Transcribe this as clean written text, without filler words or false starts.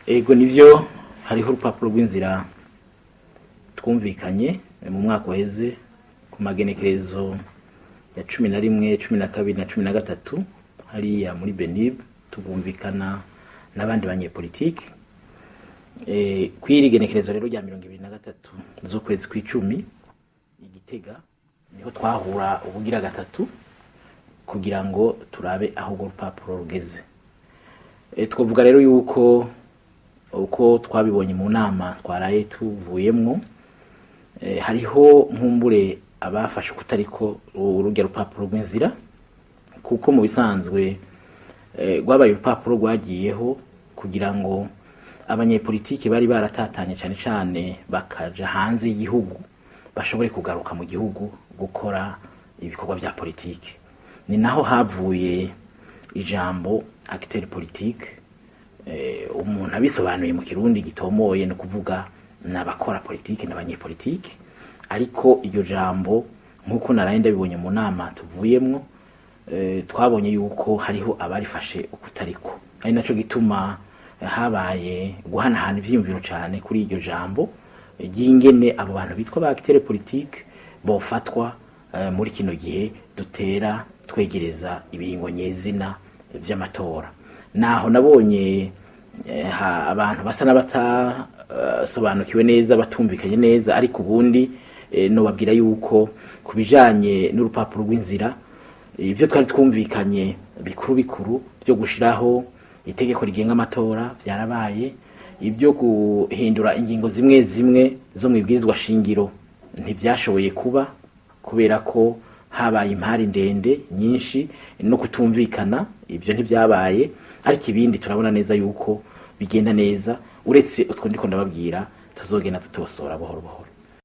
Ego nivyo hariho urupapuro rw'inzira twumvikanye mu mwaka waheze ku magenekerezo ya 11, 12 na 13 hariya muri Benib tubumvikana n'abandi banyepolitike. Kwiri genekerezo rero rya 2023 z'ukwezi kw'icumi Igitega niho twahura ubugira gatatu kugira ngo turabe aho urwo rupapuro rugeze. Twavuga rero yuko uko twabibonye mu nama twaraye tuvuyemwo, hariho nkumbure abafashe kutariko urugero rupapuro rw'inzira, kuko mu bisanzwe rwabaye urupapuro rwagiyeho kugira ngo abanyepolitike bari baratatanye cyane cyane bakaja hanze y'igihugu bashobore kugaruka mu gihugu gukora ibikorwa bya politike. Ni naho havuye ijambo acteur politique, umuntu abisobanuye mu kirundi gitomoye no kuvuga n'abakora politike n'abanyepolitike. Ariko iryo jambo nkuko narayenda bibonye mu nama tuvuyemwo, twabonye yuko hariho abarifashe ukutariko, ari naco gituma habaye guhanahana ivyiyumviro cyane kuri iryo jambo ry'ingene abo bantu bitwa ba acteur politique bofatwa muri kino gihe dutera twegereza ibiringo nyezina vy'amatora. Naho nabonye abantu basa n'abatasobanukiwe neza, batumvikanye neza, ariko ubundi no babwira yuko kubijanye n'urupapuro rw'inzira ivyo twari twumvikanye bikuru byo gushiraho itegeko rigenga amatora byarabaye, ibyo guhindura ingingo zimwe zimwe zo mwibwirizwa shingiro ntivyashoboye kuba kubera ko habaye impari ndende nyinshi no kutumvikana, ibyo ntibyabaye. Ariko ibindi turabona neza yuko bigenda neza, uretse utwo ndiko ndababwira tuzogenda tutosora buhoro buhoro.